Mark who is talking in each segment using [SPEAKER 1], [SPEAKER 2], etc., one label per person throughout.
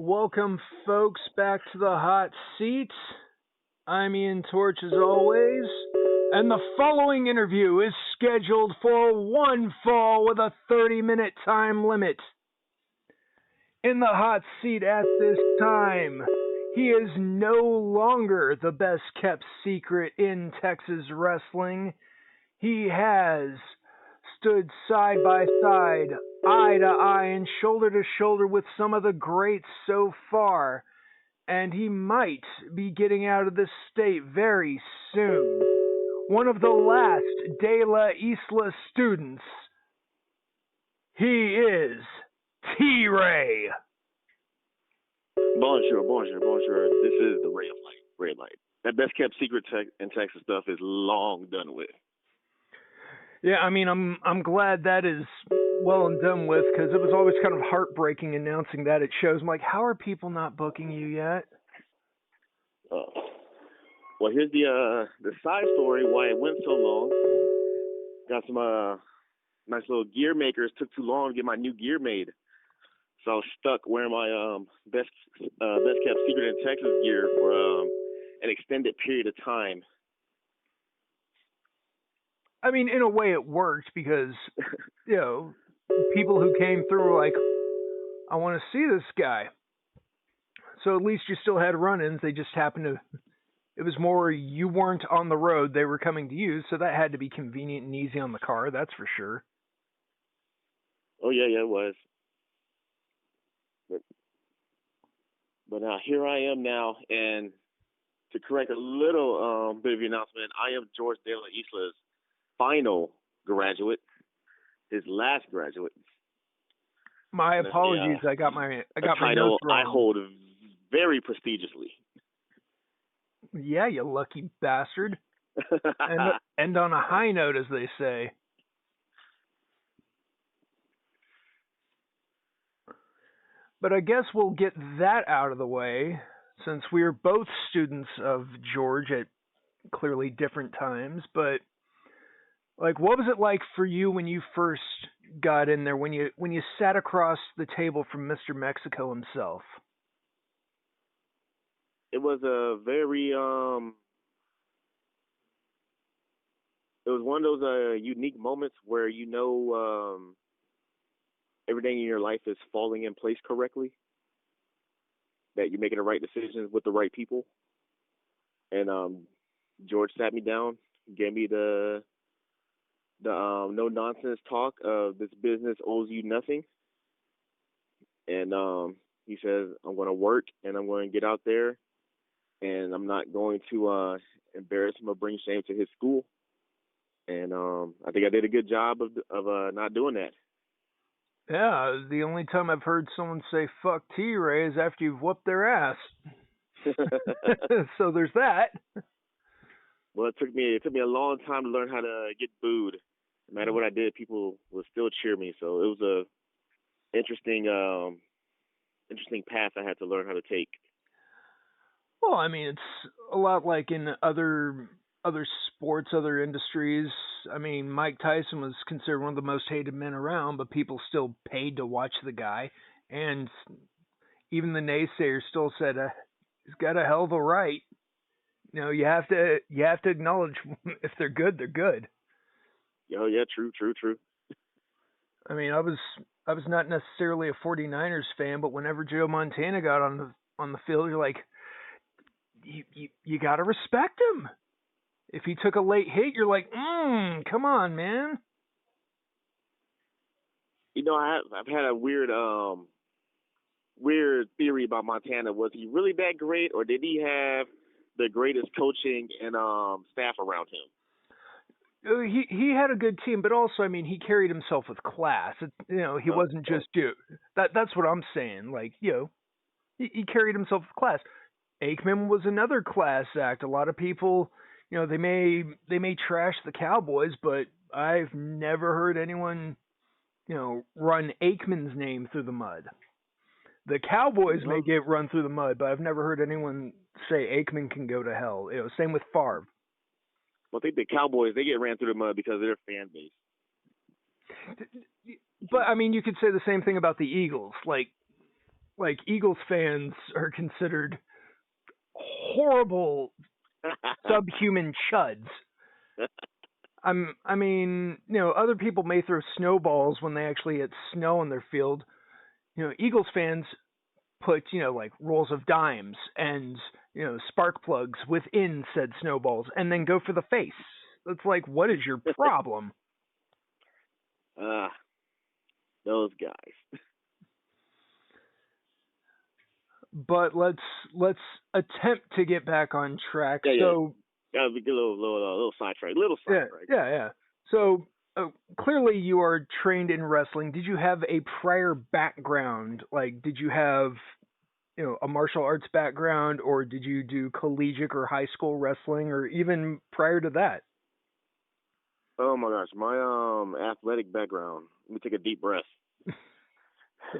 [SPEAKER 1] Welcome, folks, back to the hot seat. I'm Ian Torch, as always, and the following interview is scheduled for one fall with a 30-minute time limit. In the hot seat at this time, he is no longer the best-kept secret in Texas wrestling. He has stood side by side, eye to eye, and shoulder to shoulder with some of the greats so far, and he might be getting out of this state very soon. One of the last De La Isla students, he is T-Ray.
[SPEAKER 2] Bonjour. This is the Ray of Light. That best kept secret in Texas stuff is long done with.
[SPEAKER 1] Yeah, I mean, I'm glad that is well and done with, because it was always kind of heartbreaking announcing that at shows. I'm like, how are people not booking you yet?
[SPEAKER 2] Well, here's the side story why it went so long. Got some nice little gear makers. Took too long to get my new gear made, so I was stuck wearing my best kept secret in Texas gear for an extended period of time.
[SPEAKER 1] I mean, in a way it worked because, you know, people who came through were like, I want to see this guy. So at least you still had run-ins. They just happened to, it was more you weren't on the road. They were coming to you. So that had to be convenient and easy on the car. That's for sure.
[SPEAKER 2] Oh, yeah, it was. But here I am now. And to correct a little bit of your announcement, I am George De La Isla's final graduate, his last graduate.
[SPEAKER 1] My apologies. I got my
[SPEAKER 2] title
[SPEAKER 1] notes wrong.
[SPEAKER 2] I hold very prestigiously.
[SPEAKER 1] Yeah, you lucky bastard. and end on a high note, as they say. But I guess we'll get that out of the way, since we're both students of George at clearly different times. But like, what was it like for you when you first got in there, when you sat across the table from Mr. Mexico himself?
[SPEAKER 2] It was a very it was one of those unique moments where everything in your life is falling in place correctly, that you're making the right decisions with the right people. And George sat me down, gave me the no nonsense talk of this business owes you nothing. And he says, I'm going to work and I'm going to get out there and I'm not going to embarrass him or bring shame to his school. And I think I did a good job of not doing that.
[SPEAKER 1] Yeah, the only time I've heard someone say fuck T-Ray is after you've whooped their ass. So there's that.
[SPEAKER 2] Well, it took me a long time to learn how to get booed. No matter what I did, people would still cheer me. So it was a interesting path I had to learn how to take.
[SPEAKER 1] Well, I mean, it's a lot like in other sports, other industries. I mean, Mike Tyson was considered one of the most hated men around, but people still paid to watch the guy. And even the naysayers still said, he's got a hell of a right. You know, you have to acknowledge if they're good, they're good.
[SPEAKER 2] Oh, yeah, true.
[SPEAKER 1] I mean, I was not necessarily a 49ers fan, but whenever Joe Montana got on the field, you're like, you got to respect him. If he took a late hit, you're like, come on, man.
[SPEAKER 2] You know, I've had a weird theory about Montana. Was he really that great, or did he have the greatest coaching and staff around him?
[SPEAKER 1] He had a good team, but also, I mean, he carried himself with class. He wasn't just that's what I'm saying. Like, he carried himself with class. Aikman was another class act. A lot of people, they may trash the Cowboys, but I've never heard anyone, run Aikman's name through the mud. The Cowboys may get run through the mud, but I've never heard anyone say Aikman can go to hell. Same with Favre.
[SPEAKER 2] Well, I think the Cowboys, they get ran through the mud because of their fan base.
[SPEAKER 1] But, I mean, you could say the same thing about the Eagles. Like, like Eagles fans are considered horrible subhuman chuds. I mean, other people may throw snowballs when they actually hit snow in their field. Eagles fans put, like rolls of dimes and, spark plugs within said snowballs and then go for the face. It's like, what is your problem?
[SPEAKER 2] Those guys.
[SPEAKER 1] But let's attempt to get back on track.
[SPEAKER 2] Yeah,
[SPEAKER 1] so
[SPEAKER 2] yeah, be a little sidetrack. Little sidetrack.
[SPEAKER 1] Yeah. So clearly you are trained in wrestling. Did you have a prior background? Like, did you have a martial arts background, or did you do collegiate or high school wrestling, or even prior to that?
[SPEAKER 2] Oh my gosh, my athletic background. Let me take a deep breath.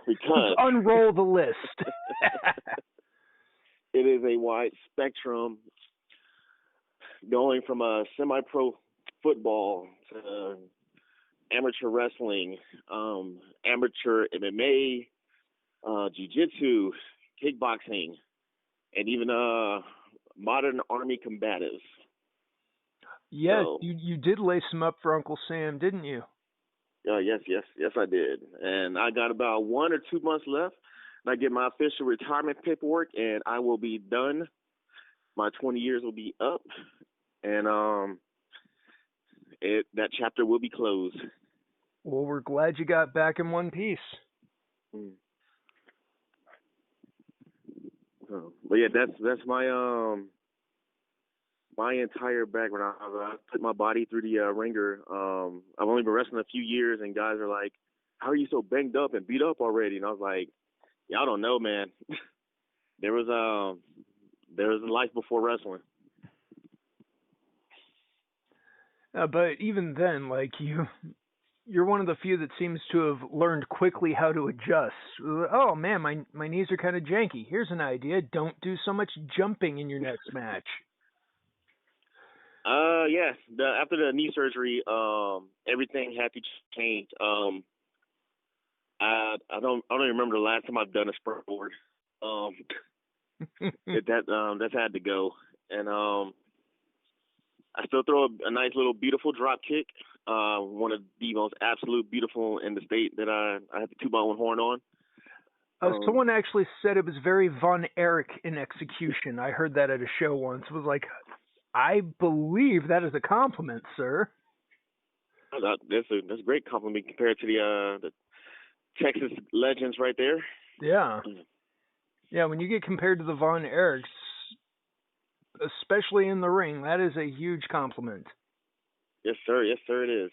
[SPEAKER 2] Because
[SPEAKER 1] let's unroll the list.
[SPEAKER 2] It is a wide spectrum, going from a semi-pro football to amateur wrestling, amateur MMA, jiu-jitsu, kickboxing, and even modern army combatives.
[SPEAKER 1] Yes, so, you did lace them up for Uncle Sam, didn't you?
[SPEAKER 2] Yes, I did. And I got about 1 or 2 months left. And I get my official retirement paperwork, and I will be done. My 20 years will be up, and that chapter will be closed.
[SPEAKER 1] Well, we're glad you got back in one piece.
[SPEAKER 2] But yeah, that's my my entire background. I put my body through the ringer. I've only been wrestling a few years, and guys are like, "How are you so banged up and beat up already?" And I was like, "Y'all don't know, man. there was a life before wrestling."
[SPEAKER 1] But even then, like you're one of the few that seems to have learned quickly how to adjust. Oh man, my knees are kind of janky. Here's an idea: don't do so much jumping in your next match.
[SPEAKER 2] Yes. After the knee surgery, everything had to change. I don't remember the last time I've done a springboard. That's had to go, and I still throw a nice little beautiful drop kick. One of the most absolute beautiful in the state that I have the 2 by 1 horn on.
[SPEAKER 1] Someone actually said it was very Von Erich in execution. I heard that at a show once. It was like, I believe that is a compliment, sir.
[SPEAKER 2] That's a great compliment compared to the Texas legends right there.
[SPEAKER 1] Yeah. Yeah, when you get compared to the Von Erichs, especially in the ring, that is a huge compliment.
[SPEAKER 2] Yes, sir. Yes, sir, it is.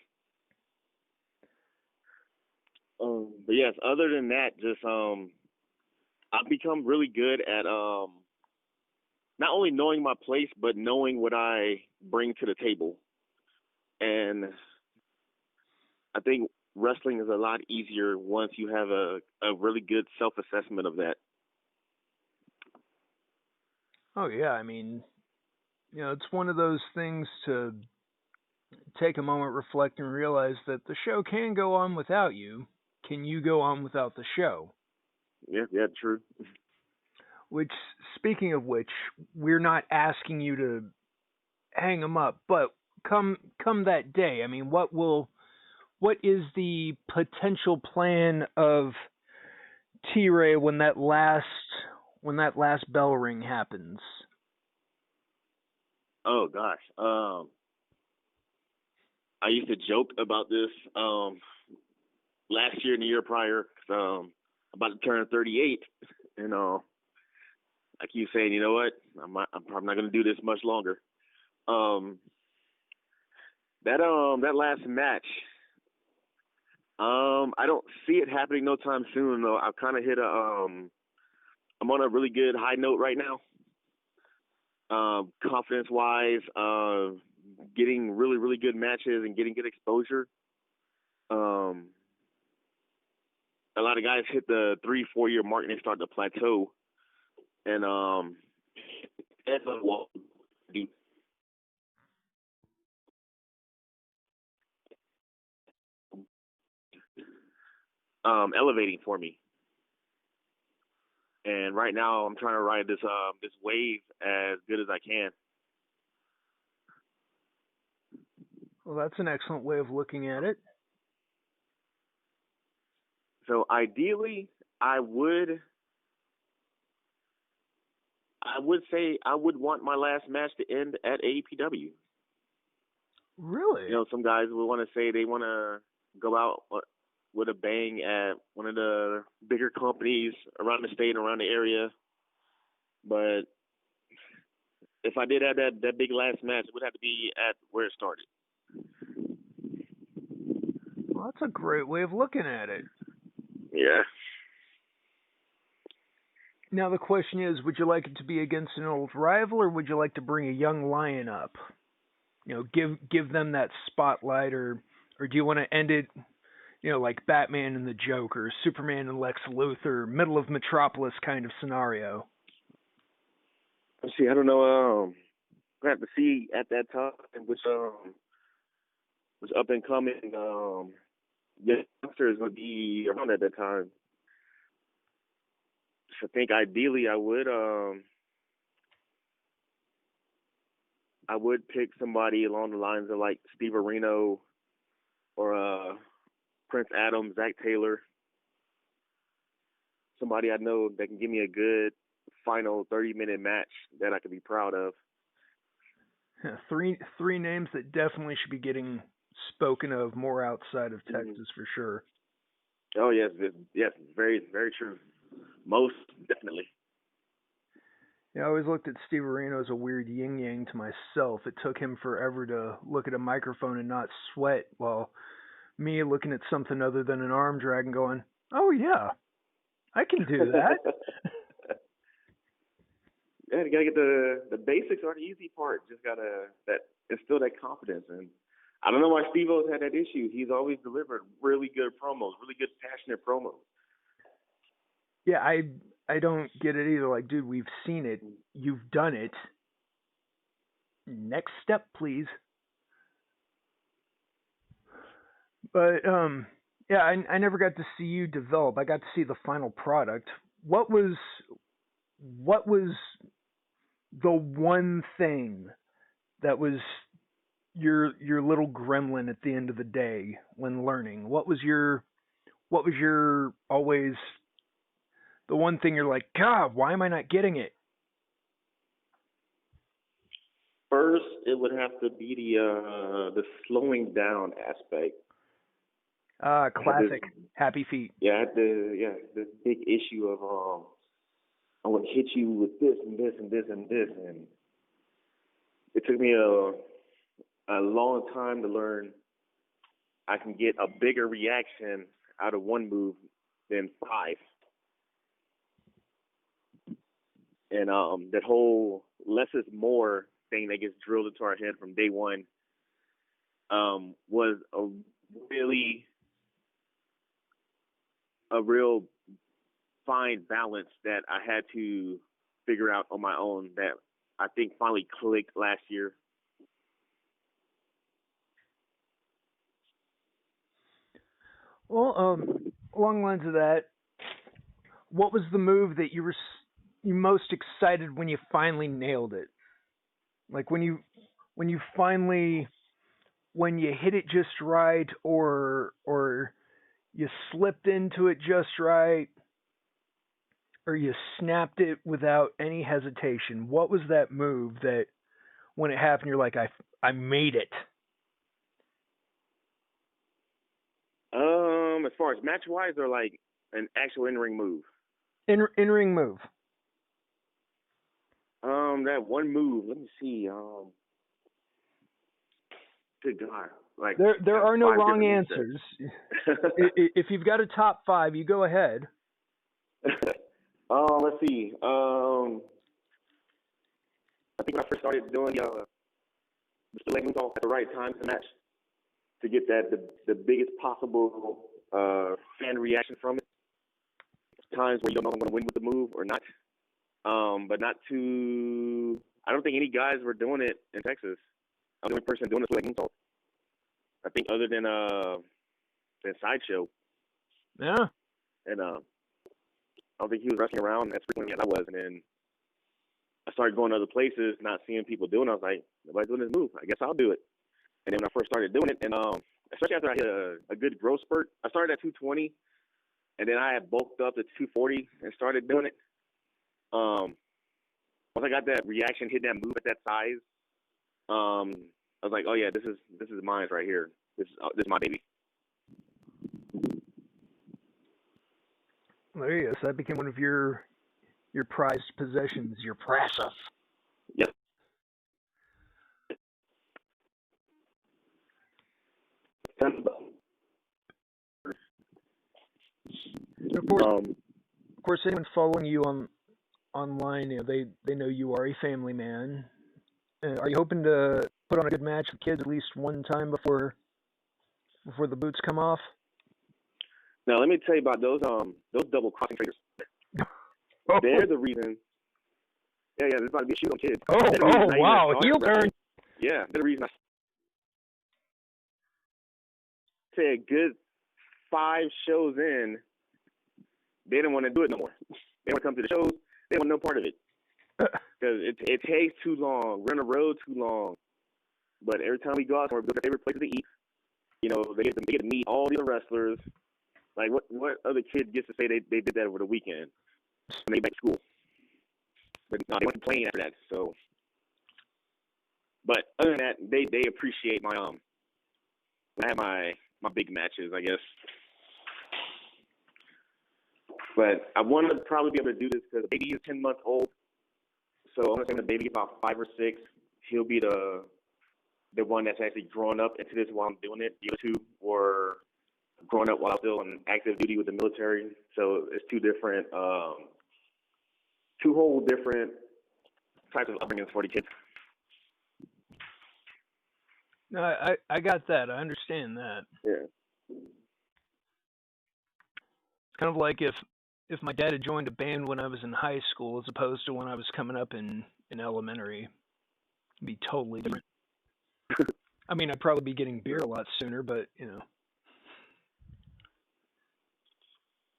[SPEAKER 2] But yes, other than that, just I've become really good at not only knowing my place, but knowing what I bring to the table. And I think wrestling is a lot easier once you have a really good self-assessment of that.
[SPEAKER 1] Oh, yeah. I mean, it's one of those things to take a moment, reflect, and realize that the show can go on without you. Can you go on without the show?
[SPEAKER 2] Yeah, true.
[SPEAKER 1] Which, speaking of which, we're not asking you to hang them up, but come that day, I mean, what is the potential plan of T-Ray when that last bell ring happens?
[SPEAKER 2] Oh gosh, I used to joke about this last year and the year prior, because I'm about to turn 38, and I keep saying, you know what, I'm probably not going to do this much longer. That last match, I don't see it happening no time soon, though. I've kind of hit I'm on a really good high note right now. Confidence wise, getting really, really good matches and getting good exposure. A lot of guys hit the 3-4 year mark and they start to plateau. And that's what do. Elevating for me. And right now, I'm trying to ride this wave as good as I can.
[SPEAKER 1] Well, that's an excellent way of looking at it.
[SPEAKER 2] So ideally, I would say I would want my last match to end at AEPW.
[SPEAKER 1] Really?
[SPEAKER 2] You know, some guys would want to say they want to go out with a bang at one of the bigger companies around the state and around the area. But if I did have that big last match, it would have to be at where it started.
[SPEAKER 1] Well, that's a great way of looking at it.
[SPEAKER 2] Yeah.
[SPEAKER 1] Now the question is, would you like it to be against an old rival, or would you like to bring a young lion up? You know, give them that spotlight, or do you want to end it, you know, like Batman and the Joker, Superman and Lex Luthor, middle of Metropolis kind of scenario?
[SPEAKER 2] See, I don't know. I have to see at that time which up and coming youngsters would be around at that time. So I think ideally I would pick somebody along the lines of like Steve Areno or Prince Adam, Zach Taylor. Somebody I know that can give me a good final 30-minute match that I could be proud of.
[SPEAKER 1] Yeah, three names that definitely should be getting spoken of more outside of Texas for sure.
[SPEAKER 2] Oh yes, very very true. Most definitely.
[SPEAKER 1] Yeah, I always looked at Steve Areno as a weird yin yang to myself. It took him forever to look at a microphone and not sweat, while me looking at something other than an arm drag and going, "Oh yeah, I can do that."
[SPEAKER 2] Yeah, you gotta get the basics are the easy part. Just gotta instill that confidence. And I don't know why Steve O's had that issue. He's always delivered really good promos, really good passionate promos.
[SPEAKER 1] Yeah, I don't get it either. Like, dude, we've seen it. You've done it. Next step, please. But yeah, I never got to see you develop. I got to see the final product. What was the one thing that was your little gremlin at the end of the day when learning? What was your always the one thing you're like, God, why am I not getting it?
[SPEAKER 2] First, it would have to be the slowing down aspect.
[SPEAKER 1] Classic. Happy Feet.
[SPEAKER 2] Yeah, I had this big issue of I want to hit you with this and this and this and this, and it took me a long time to learn I can get a bigger reaction out of one move than 5. And that whole less is more thing that gets drilled into our head from day one was a real fine balance that I had to figure out on my own that I think finally clicked last year.
[SPEAKER 1] Well, along the lines of that, what was the move that you were most excited when you finally nailed it? Like when you finally when you hit it just right, or you slipped into it just right, or you snapped it without any hesitation. What was that move that when it happened you're like, I made it?
[SPEAKER 2] As far as match wise, or like an actual in-ring move?
[SPEAKER 1] In-ring move.
[SPEAKER 2] That one move. Let me see. Good God. Like
[SPEAKER 1] there are no wrong answers. If you've got a top 5, you go ahead.
[SPEAKER 2] Let's see. I think when I first started doing the leg moves at the right time to match to get the biggest possible fan reaction from it. Times where you don't know if I'm going to win with the move or not. But not too. I don't think any guys were doing it in Texas. I'm the only person doing this leg moonsault. I think other than Sideshow.
[SPEAKER 1] Yeah.
[SPEAKER 2] And don't think he was wrestling around as frequently as I was. And then I started going to other places, not seeing people doing it. I was like, nobody's doing this move. I guess I'll do it. And then when I first started doing it, and especially after I hit a good growth spurt, I started at 220, and then I had bulked up to 240 and started doing it. Once I got that reaction, hitting that move at that size, I was like, oh yeah, this is mine right here. This is my baby.
[SPEAKER 1] There you go. So that became one of your prized possessions, your precious.
[SPEAKER 2] Yep.
[SPEAKER 1] Of course, anyone following you online, they know you are a family man. Are you hoping to put on a good match with kids at least one time before the boots come off?
[SPEAKER 2] Now, let me tell you about those double crossing traders.
[SPEAKER 1] Oh.
[SPEAKER 2] They're the reason. Yeah, there's about to be a shoot on kids.
[SPEAKER 1] Wow, heel turn.
[SPEAKER 2] Yeah, they're the reason I say a good 5 shows in, they didn't want to do it no more. They want to come to the shows. They want no part of it because it takes too long. We're on the road too long. But every time we go out somewhere, we go to favorite places to eat. They get to meet all the other wrestlers. Like, what other kid gets to say they did that over the weekend when they get back to school? But no, they went playing after that. So, but other than that, they appreciate my I have my big matches, I guess. But I want to probably be able to do this because the baby is 10 months old. So I'm going to say the baby is about 5 or 6. He'll be the one that's actually grown up into this while I'm doing it. The other 2 were growing up while I was still in active duty with the military. So it's 2 whole different types of upbringings for the kids.
[SPEAKER 1] No, I got that. I understand that.
[SPEAKER 2] Yeah.
[SPEAKER 1] It's kind of like if my dad had joined a band when I was in high school as opposed to when I was coming up in elementary. It'd be totally different. I mean, I'd probably be getting beer a lot sooner, but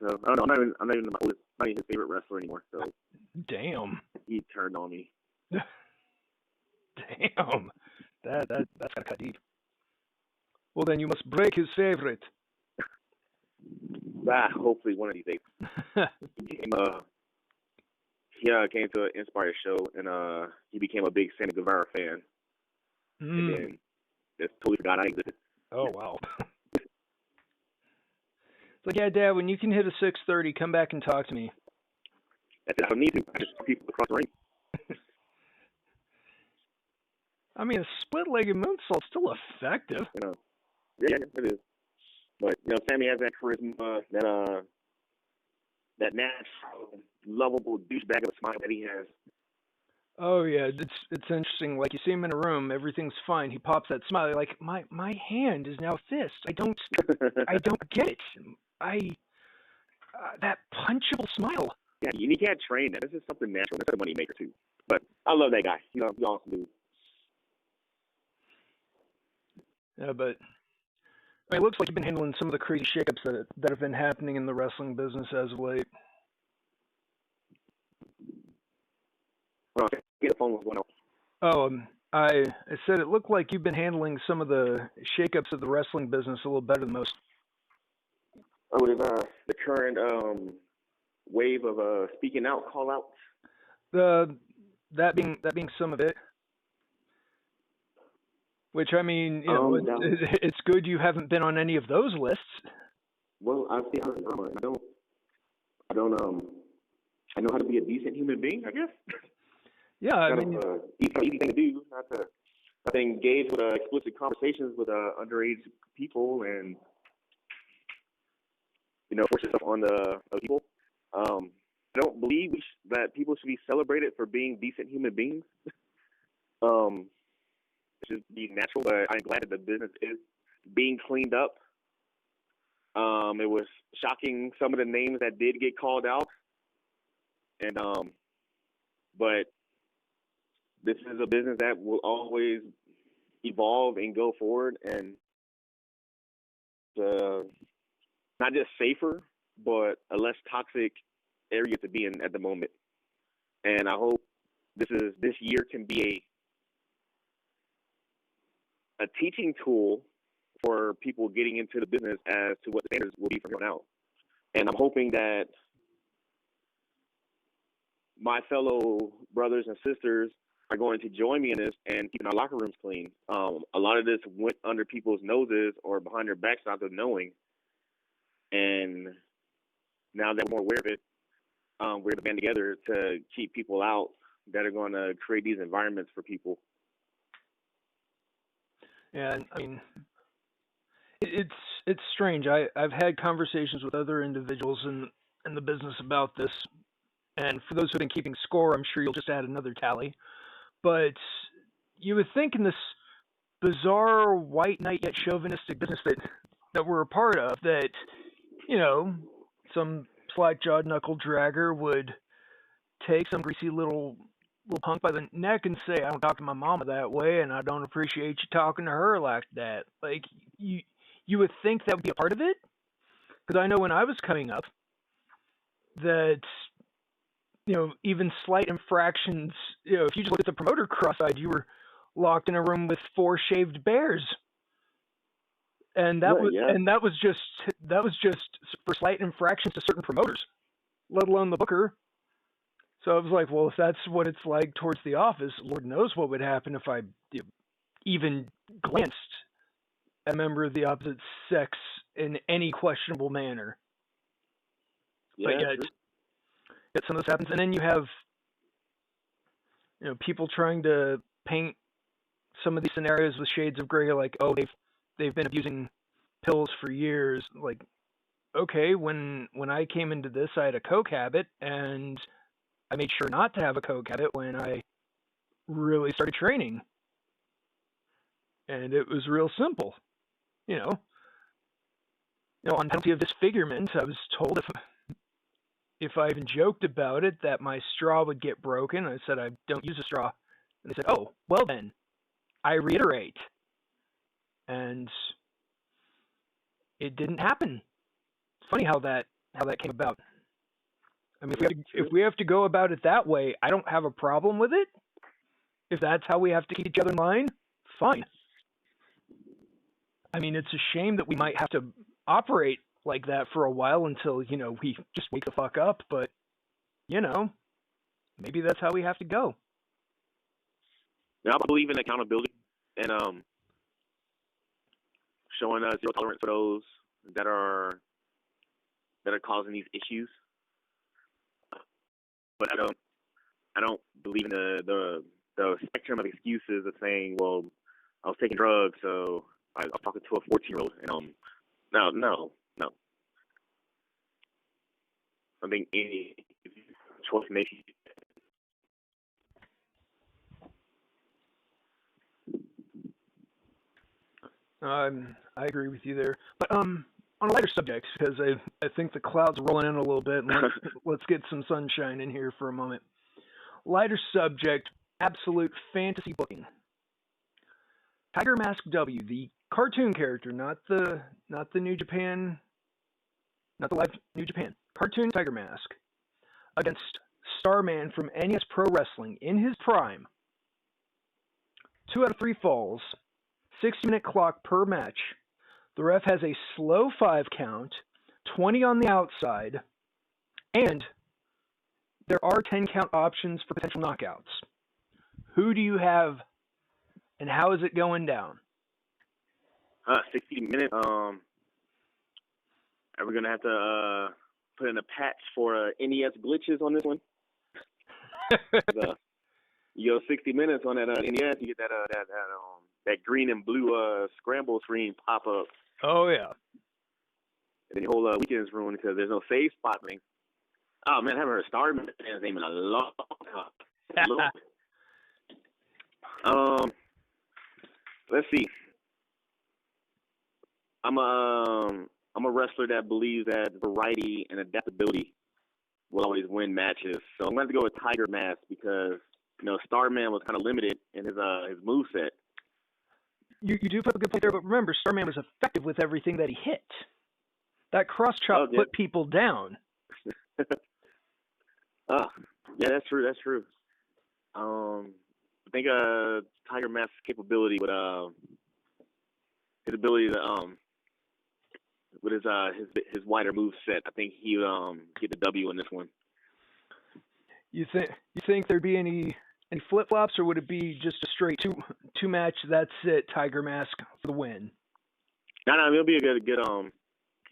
[SPEAKER 2] So, I don't know. I'm not even his favorite wrestler anymore. So.
[SPEAKER 1] Damn.
[SPEAKER 2] He turned on me.
[SPEAKER 1] Damn. That's gotta cut deep. Well, then you must break his favorite.
[SPEAKER 2] Hopefully one of these days. He came to an Inspire show, and he became a big Sammy Guevara fan. And then just totally forgot I existed.
[SPEAKER 1] Oh, wow. It's like, yeah, Dad, when you can hit a 630, come back and talk to me.
[SPEAKER 2] That's it. I don't need to. I just saw people across the ring.
[SPEAKER 1] I mean, a split-legged moonsault's still effective.
[SPEAKER 2] Yeah, it is. But Sammy has that charisma, that natural, lovable douchebag of a smile that he has.
[SPEAKER 1] Oh yeah, it's interesting. Like you see him in a room, everything's fine. He pops that smile. You're like, my hand is now a fist. I don't get it. That punchable smile.
[SPEAKER 2] Yeah, you can't train that. This is something natural. That's a money maker too. But I love that guy. He's awesome dude.
[SPEAKER 1] Yeah, but it looks like you've been handling some of the crazy shakeups that have been happening in the wrestling business as of late.
[SPEAKER 2] Hold on, the phone was going off.
[SPEAKER 1] Oh, I said it looked like you've been handling some of the shakeups of the wrestling business a little better than most.
[SPEAKER 2] Oh, is the current wave of speaking out call outs?
[SPEAKER 1] That being some of it. Which, I mean, it's good you haven't been on any of those lists.
[SPEAKER 2] Well, I see how I know how to be a decent human being, I guess.
[SPEAKER 1] Yeah, I mean,
[SPEAKER 2] easy thing to do, not to engage with explicit conversations with underage people and force yourself on the people. I don't believe that people should be celebrated for being decent human beings. It should be natural, but I'm glad that the business is being cleaned up. It was shocking some of the names that did get called out, and but this is a business that will always evolve and go forward, and not just safer, but a less toxic area to be in at the moment. And I hope this year can be a teaching tool for people getting into the business as to what the standards will be from here on out. And I'm hoping that my fellow brothers and sisters are going to join me in this and keeping our locker rooms clean. A lot of this went under people's noses or behind their backs without them knowing. And now that we're more aware of it, we're going to band together to keep people out that are going to create these environments for people.
[SPEAKER 1] And I mean, it's strange. I've had conversations with other individuals in the business about this, and for those who've been keeping score, I'm sure you'll just add another tally. But you would think in this bizarre white knight yet chauvinistic business that we're a part of, that, you know, some slack-jawed knuckle dragger would take some greasy little punk by the neck and say, I don't talk to my mama that way, and I don't appreciate you talking to her like that. Like, you would think that would be a part of it? Because I know when I was coming up, that, you know, even slight infractions, you know, if you just look at the promoter cross-eyed, you were locked in a room with 4 shaved bears. And that was just for slight infractions to certain promoters, let alone the booker. So I was like, well, if that's what it's like towards the office, Lord knows what would happen if I even glanced at a member of the opposite sex in any questionable manner.
[SPEAKER 2] Yeah,
[SPEAKER 1] but yet some of this happens, and then you have, you know, people trying to paint some of these scenarios with shades of gray, like, oh, they've been abusing pills for years. Like, okay, when I came into this, I had a coke habit, and I made sure not to have a coke habit when I really started training. And it was real simple. You know, on penalty of disfigurement, I was told if I even joked about it that my straw would get broken. I said, I don't use a straw. And they said, oh, well then, I reiterate. And it didn't happen. It's funny how that came about. I mean, if we have to go about it that way, I don't have a problem with it. If that's how we have to keep each other in line, fine. I mean, it's a shame that we might have to operate like that for a while until, you know, we just wake the fuck up. But, you know, maybe that's how we have to go.
[SPEAKER 2] Now, I believe in accountability and showing zero tolerance for those that are causing these issues. But I don't believe in the spectrum of excuses of saying, well, I was taking drugs, so I was talking to a 14-year-old, and no. I think any choice makes you.
[SPEAKER 1] I agree with you there. But on a lighter subject, because I think the clouds are rolling in a little bit, and let's get some sunshine in here for a moment. Lighter subject, absolute fantasy booking. Tiger Mask W, the cartoon character, not the New Japan, not the live New Japan, cartoon Tiger Mask, against Starman from NES Pro Wrestling in his prime. 2 out of 3 falls. 60-minute clock per match. The ref has a slow 5 count, 20 on the outside, and there are 10 count options for potential knockouts. Who do you have, and how is it going down?
[SPEAKER 2] 60 minutes. Are we gonna have to put in a patch for NES glitches on this one? You go 60 minutes on that NES, you get that green and blue scramble screen pop up.
[SPEAKER 1] Oh yeah.
[SPEAKER 2] And then the whole weekend's ruined because there's no save spot thing. Oh man, I haven't heard Starman's name in a long time. Let's see. I'm a wrestler that believes that variety and adaptability will always win matches. So I'm going to go with Tiger Mask because, you know, Starman was kind of limited in his moveset.
[SPEAKER 1] You do put a good point there, but remember, Starman was effective with everything that he hit. That cross chop put people down.
[SPEAKER 2] Ah, yeah, that's true. That's true. I think Tiger Mask's capability with his ability to with his wider move set, I think he would get the W in this one.
[SPEAKER 1] You think there'd be any flip flops, or would it be just a straight two match? That's it. Tiger Mask for the win.
[SPEAKER 2] No, it'll be a good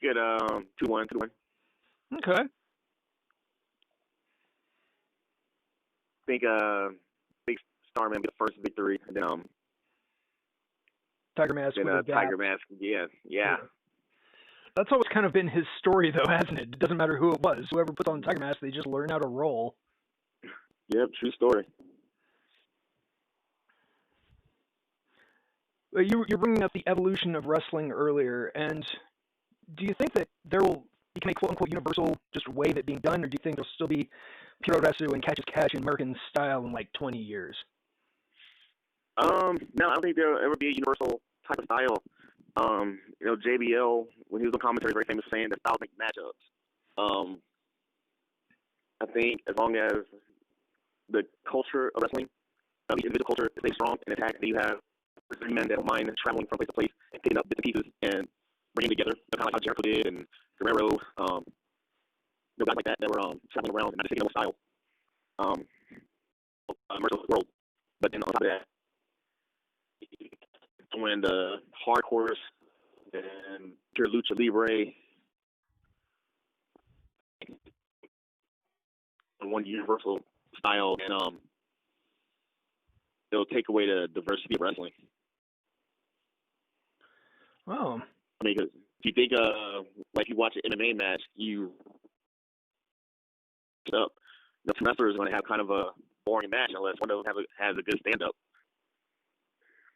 [SPEAKER 2] 2-1.
[SPEAKER 1] Okay.
[SPEAKER 2] I think Big Starman get the first victory, and then
[SPEAKER 1] Tiger Mask with a gap.
[SPEAKER 2] Tiger Mask, yeah.
[SPEAKER 1] That's always kind of been his story, though, hasn't it? It doesn't matter who it was. Whoever puts on Tiger Mask, they just learn how to roll.
[SPEAKER 2] Yep, true story.
[SPEAKER 1] You're bringing up the evolution of wrestling earlier, and do you think that there will become a quote-unquote universal just way of it being done, or do you think there'll still be pure wrestling and catch as catch in American style in like 20 years?
[SPEAKER 2] No, I don't think there'll ever be a universal type of style. JBL, when he was on commentary, very famous for saying that styles make matchups. I think as long as the culture of wrestling, each individual culture stays strong and intact, and you have three men that don't mind traveling from place to place and picking up bits and pieces and bringing together, kind of like how Jericho did and Guerrero, guys like that were traveling around and not just taking over style, merge the world. But then on top of that, when the hardcores and pure lucha libre, one universal style, and it'll take away the diversity of wrestling.
[SPEAKER 1] Oh.
[SPEAKER 2] I mean, because if you think, like you watch an MMA match, you up, the wrestler is going to have kind of a boring match unless one of them has a good stand-up.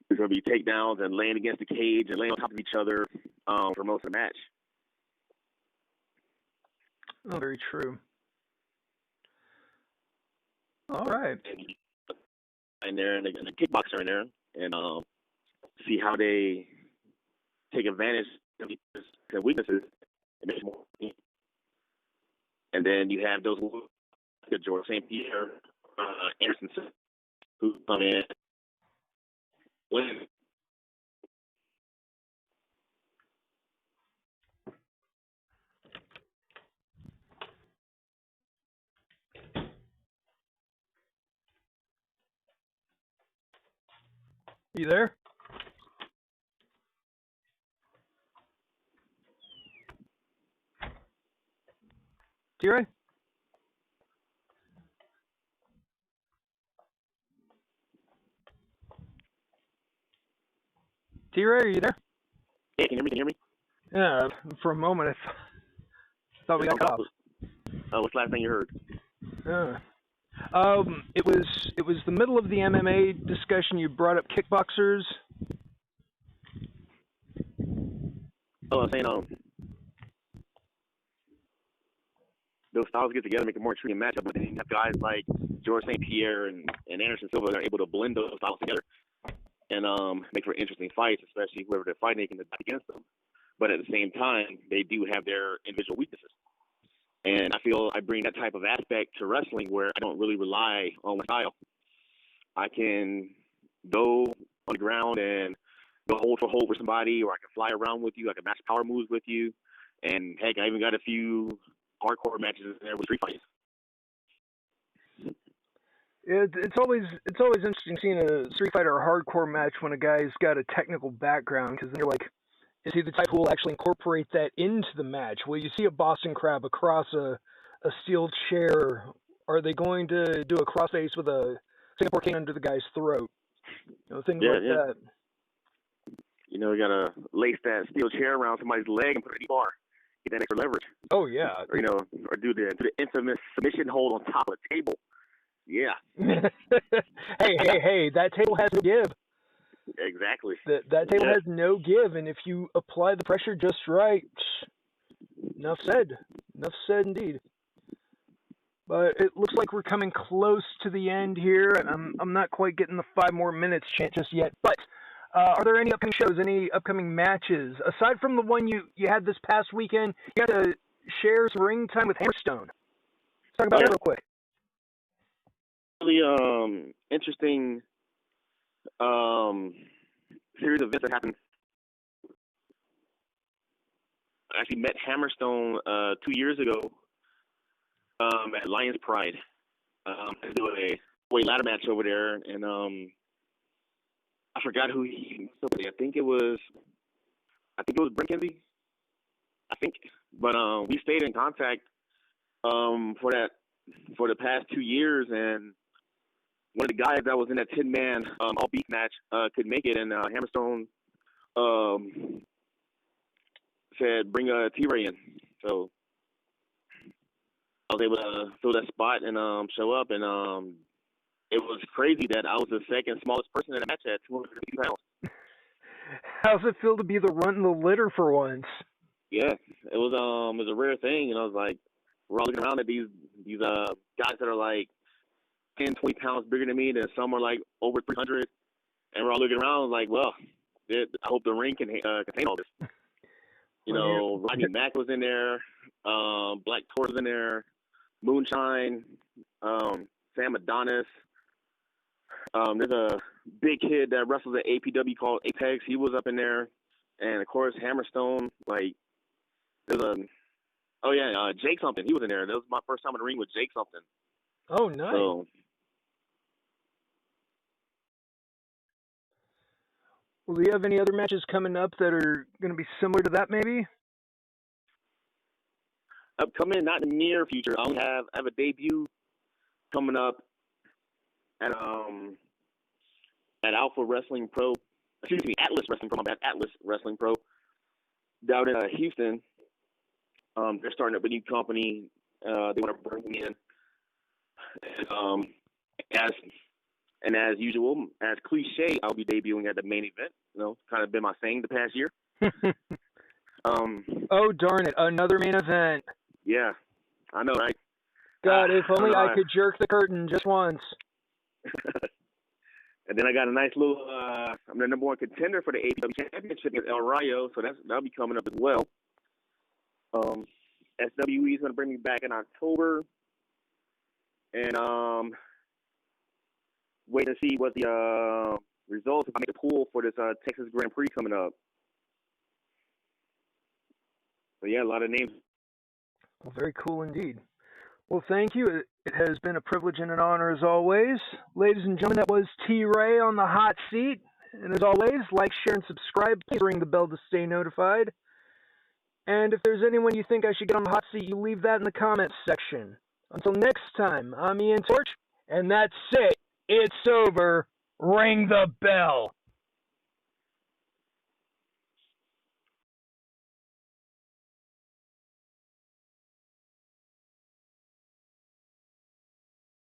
[SPEAKER 2] There's going to be takedowns and laying against the cage and laying on top of each other for most of the match.
[SPEAKER 1] Oh, very true. All right.
[SPEAKER 2] And there, and the kickboxer in there, and see how they take advantage of their weaknesses and make it more. And then you have those like George St. Pierre, Anderson, who come in, win.
[SPEAKER 1] You there? T-Ray? T-Ray, are you there?
[SPEAKER 2] Yeah, can you hear me?
[SPEAKER 1] Yeah, for a moment I thought we got cut off.
[SPEAKER 2] What's the last thing you heard?
[SPEAKER 1] It was the middle of the MMA discussion. You brought up kickboxers.
[SPEAKER 2] Oh, I was saying those styles get together, make a more intriguing matchup. But then you have guys like George St. Pierre and Anderson Silva that are able to blend those styles together and make for interesting fights, especially whoever they're fighting can attack against them. But at the same time, they do have their individual weaknesses. And I feel I bring that type of aspect to wrestling where I don't really rely on my style. I can go on the ground and go hold for hold with somebody, or I can fly around with you. I can match power moves with you. And heck, I even got a few hardcore matches in there with street fights.
[SPEAKER 1] It's always interesting seeing a Street Fighter or a hardcore match when a guy's got a technical background, because then you're like, is he the type who will actually incorporate that into the match? Will you see a Boston Crab across a steel chair? Are they going to do a crossface with a Singapore cane under the guy's throat? Things like that.
[SPEAKER 2] You got to lace that steel chair around somebody's leg and put it in the bar. Get that extra leverage.
[SPEAKER 1] Oh, yeah.
[SPEAKER 2] Or, or do the infamous submission hold on top of the table. Yeah.
[SPEAKER 1] hey, that table has no give.
[SPEAKER 2] Exactly.
[SPEAKER 1] That table has no give, and if you apply the pressure just right, enough said. Enough said indeed. But it looks like we're coming close to the end here, and I'm not quite getting the 5 more minutes chant just yet. But are there any upcoming shows, any upcoming matches? Aside from the one you had this past weekend, you got to share some ring time with Hammerstone. Let's talk about that real quick.
[SPEAKER 2] really interesting series of events that happened. I actually met Hammerstone 2 years ago at Lions Pride. To do a weight ladder match over there, and I forgot who he. I think it was Brent Kinsey. I think, but we stayed in contact for the past 2 years, and one of the guys that was in that 10-man all beat match could make it, and Hammerstone said bring T-Ray in, so I was able to fill that spot and show up, and it was crazy that I was the second smallest person in the match at 250 pounds.
[SPEAKER 1] How's it feel to be the runt in the litter for once?
[SPEAKER 2] Yeah, it was a rare thing, and I was like, we're all looking around at these guys that are like 10, 20 pounds bigger than me, and some are like over 300, and we're all looking around like, well, I hope the ring can contain all this. Rodney Mack was in there, Black Taurus was in there, Moonshine, Sam Adonis. There's a big kid that wrestles at APW called Apex. He was up in there, and of course Hammerstone. Like, Jake something. He was in there. That was my first time in the ring with Jake something.
[SPEAKER 1] Oh, nice.
[SPEAKER 2] So,
[SPEAKER 1] well, do you have any other matches coming up that are going to be similar to that, maybe?
[SPEAKER 2] Upcoming, not in the near future. I have a debut coming up at Alpha Wrestling Pro. Excuse me, Atlas Wrestling Pro. Atlas Wrestling Pro down in Houston. They're starting up a new company. They want to bring me in. As usual, as cliche, I'll be debuting at the main event. Kind of been my thing the past year.
[SPEAKER 1] Oh, darn it. Another main event.
[SPEAKER 2] Yeah, I know, right?
[SPEAKER 1] God, if only I could jerk the curtain just once.
[SPEAKER 2] And then I got a nice little, I'm the number one contender for the AEW Championship at El Rayo, so that'll be coming up as well. SWE is going to bring me back in October. And wait to see what the results if I make a pool for this Texas Grand Prix coming up. So yeah, a lot of names.
[SPEAKER 1] Well, very cool indeed. Well, thank you. It has been a privilege and an honor as always. Ladies and gentlemen, that was T-Ray on the hot seat. And as always, like, share, and subscribe. Please ring the bell to stay notified. And if there's anyone you think I should get on the hot seat, you leave that in the comments section. Until next time, I'm Ian Torch, and that's it. It's over. Ring the bell.